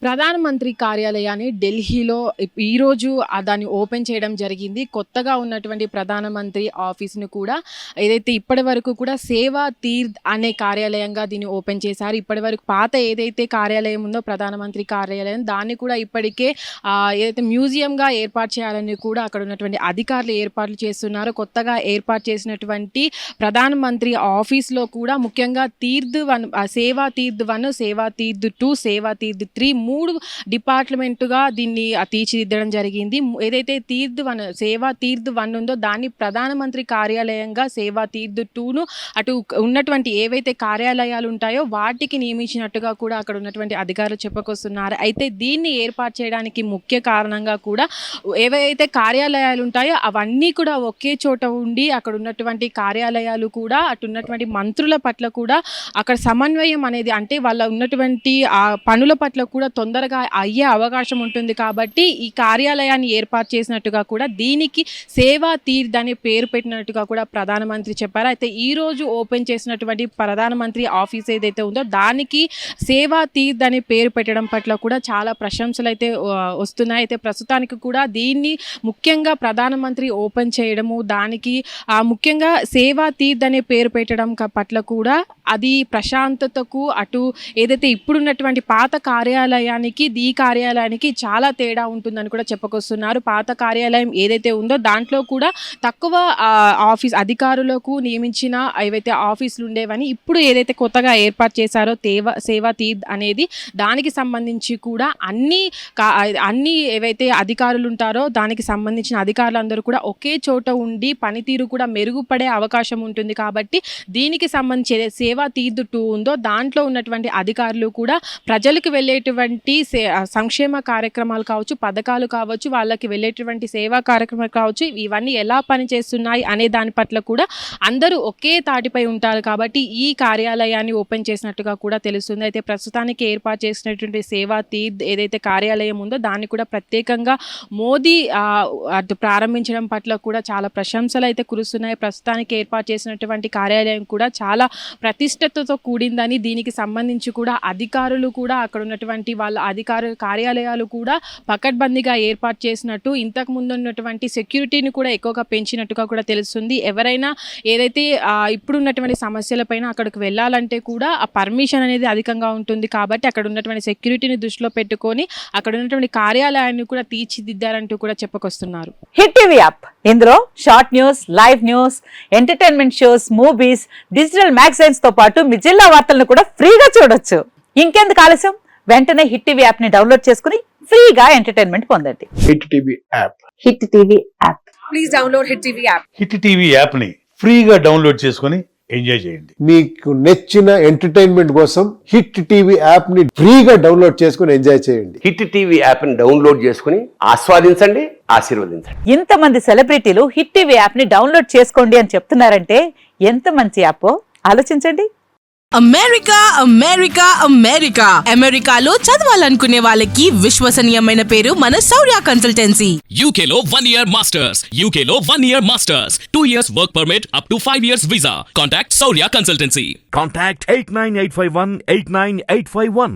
ప్రధానమంత్రి కార్యాలయాన్ని ఢిల్లీలో ఈరోజు దాన్ని ఓపెన్ చేయడం జరిగింది. కొత్తగా ఉన్నటువంటి ప్రధానమంత్రి ఆఫీస్‌ను కూడా ఏదైతే ఇప్పటివరకు కూడా సేవా తీర్థ్ అనే కార్యాలయంగా దీన్ని ఓపెన్ చేశారు. ఇప్పటివరకు పాత ఏదైతే కార్యాలయం ఉందో ప్రధానమంత్రి కార్యాలయం దాన్ని కూడా ఇప్పటికే ఏదైతే మ్యూజియంగా ఏర్పాటు చేయాలని కూడా అక్కడ ఉన్నటువంటి అధికారులు ఏర్పాట్లు చేస్తున్నారు. కొత్తగా ఏర్పాటు చేసినటువంటి ప్రధానమంత్రి ఆఫీస్‌లో కూడా ముఖ్యంగా తీర్థ్ 1 సేవా తీర్థ్ 1, సేవా తీర్థ్ 2, సేవా తీర్థ్ 3 3 డిపార్ట్మెంటుగా దీన్ని తీర్చిదిద్దడం జరిగింది. ఏదైతే తీర్థ్ 1 సేవా తీర్థ్ 1 ఉందో దాన్ని ప్రధానమంత్రి కార్యాలయంగా సేవా తీర్థ్ 2ను అటు ఉన్నటువంటి ఏవైతే కార్యాలయాలు ఉంటాయో వాటికి నియమించినట్టుగా కూడా అక్కడ ఉన్నటువంటి అధికారులు చెప్పుకొస్తున్నారు. అయితే దీన్ని ఏర్పాటు చేయడానికి ముఖ్య కారణంగా కూడా ఏవైతే కార్యాలయాలు ఉంటాయో అవన్నీ కూడా ఒకే చోట ఉండి అక్కడ ఉన్నటువంటి కార్యాలయాలు కూడా అటు ఉన్నటువంటి మంత్రుల పట్ల కూడా అక్కడ సమన్వయం అనేది అంటే వాళ్ళ ఉన్నటువంటి ఆ పనుల పట్ల కూడా తొందరగా అయ్యే అవకాశం ఉంటుంది. కాబట్టి ఈ కార్యాలయాన్ని ఏర్పాటు చేసినట్టుగా కూడా దీనికి సేవా తీర్థ్ అనే పేరు పెట్టినట్టుగా కూడా ప్రధానమంత్రి చెప్పారు. అయితే ఈరోజు ఓపెన్ చేసినటువంటి ప్రధానమంత్రి ఆఫీస్ ఏదైతే ఉందో దానికి సేవా తీర్థ్ అనే పేరు పెట్టడం పట్ల కూడా చాలా ప్రశంసలు అయితే వస్తున్నాయి. అయితే ప్రస్తుతానికి కూడా దీన్ని ముఖ్యంగా ప్రధానమంత్రి ఓపెన్ చేయడము దానికి ముఖ్యంగా సేవా తీర్థ్ అనే పేరు పెట్టడం పట్ల కూడా అది ప్రశాంతతకు అటు ఏదైతే ఇప్పుడున్నటువంటి పాత కార్యాలయానికి ఈ కార్యాలయానికి చాలా తేడా ఉంటుందని కూడా చెప్పుకొస్తున్నారు. పాత కార్యాలయం ఏదైతే ఉందో దాంట్లో కూడా తక్కువ ఆఫీస్ అధికారులకు నియమించిన ఏవైతే ఆఫీసులు ఉండేవని ఇప్పుడు ఏదైతే కొత్తగా ఏర్పాటు చేశారో సేవా తీర్థ్ అనేది దానికి సంబంధించి కూడా అన్ని ఏవైతే అధికారులు ఉంటారో దానికి సంబంధించిన అధికారులందరూ కూడా ఒకే చోట ఉండి పనితీరు కూడా మెరుగుపడే అవకాశం ఉంటుంది. కాబట్టి దీనికి సంబంధించి సేవా తీర్థ్ 2 ఉందో దాంట్లో ఉన్నటువంటి అధికారులు కూడా ప్రజలకు వెళ్ళేటువంటి సంక్షేమ కార్యక్రమాలు కావచ్చు, పథకాలు కావచ్చు, వాళ్ళకి వెళ్ళేటువంటి సేవా కార్యక్రమాలు కావచ్చు, ఇవన్నీ ఎలా పనిచేస్తున్నాయి అనే దాని పట్ల కూడా అందరూ ఒకే తాటిపై ఉంటారు. కాబట్టి ఈ కార్యాలయాన్ని ఓపెన్ చేసినట్టుగా కూడా తెలుస్తుంది. అయితే ప్రస్తుతానికి ఏర్పాటు చేసినటువంటి సేవా తీర్థ్ ఏదైతే కార్యాలయం ఉందో దాన్ని కూడా ప్రత్యేకంగా మోదీ ప్రారంభించడం పట్ల కూడా చాలా ప్రశంసలు అయితే కురుస్తున్నాయి. ప్రస్తుతానికి ఏర్పాటు చేసినటువంటి కార్యాలయం కూడా చాలా ప్రతిష్టతతో కూడిందని దీనికి సంబంధించి కూడా అధికారులు కూడా అక్కడ ఉన్నటువంటి వాళ్ళ కార్యాలయాలు కూడా పకడ్బందీగా ఏర్పాటు చేసినట్టు ఇంతకు ముందు ఉన్నటువంటి సెక్యూరిటీని కూడా ఎక్కువగా పెంచినట్టుగా కూడా తెలుస్తుంది. ఎవరైనా ఏదైతే ఇప్పుడు ఉన్నటువంటి సమస్యలపైన అక్కడికి వెళ్ళాలంటే కూడా ఆ పర్మిషన్ అనేది అధికంగా ఉంటుంది. కాబట్టి అక్కడ ఉన్నటువంటి సెక్యూరిటీని దృష్టిలో పెట్టుకొని అక్కడ ఉన్నటువంటి కార్యాలయాన్ని కూడా తీర్చిదిద్దారంటూ కూడా చెప్పుకొస్తున్నారు. హిట్ టీవీ యాప్ ఇందులో short news, live news, entertainment shows, movies, digital magazines తో పాటు మీ జిల్లా వార్తలను కూడా ఫ్రీగా చూడొచ్చు. ఇంకెందుకు ఆలస్యం, వెంటనే హిట్ టీవీ యాప్ ని డౌన్లోడ్ చేసుకుని ఫ్రీగా ఎంటర్టైన్మెంట్ పొందండి. Hit TV app. Hit TV app. Please download hit TV app. Hit TV app ని ఫ్రీగా డౌన్లోడ్ చేసుకుని ఎంజాయ్ చేయండి. మీకు నచ్చిన ఎంటర్టైన్మెంట్ కోసం హిట్ టీవీ యాప్ ని ఫ్రీగా డౌన్లోడ్ చేసుకుని ఎంజాయ్ చేయండి. హిట్ టీవీ యాప్ ని డౌన్లోడ్ చేసుకుని ఆస్వాదించండి, ఆశీర్వదించండి. ఇంతమంది సెలబ్రిటీలు హిట్ టీవీ యాప్ ని డౌన్లోడ్ చేసుకోండి అని చెప్తున్నారంటే ఎంత మంచి యాప్ ఆలోచించండి. అమెరికా అమెరికా అమెరికా అమెరికాలో చదవాలనుకునే వాళ్ళకి విశ్వసనీయమైన పేరు మన శౌర్య కన్సల్టెన్సీ. UK లో 1 year masters, UK లో 1 year masters, 2 years work permit up to 5 years visa. Contact Shaurya Consultancy. Contact 89851 89851.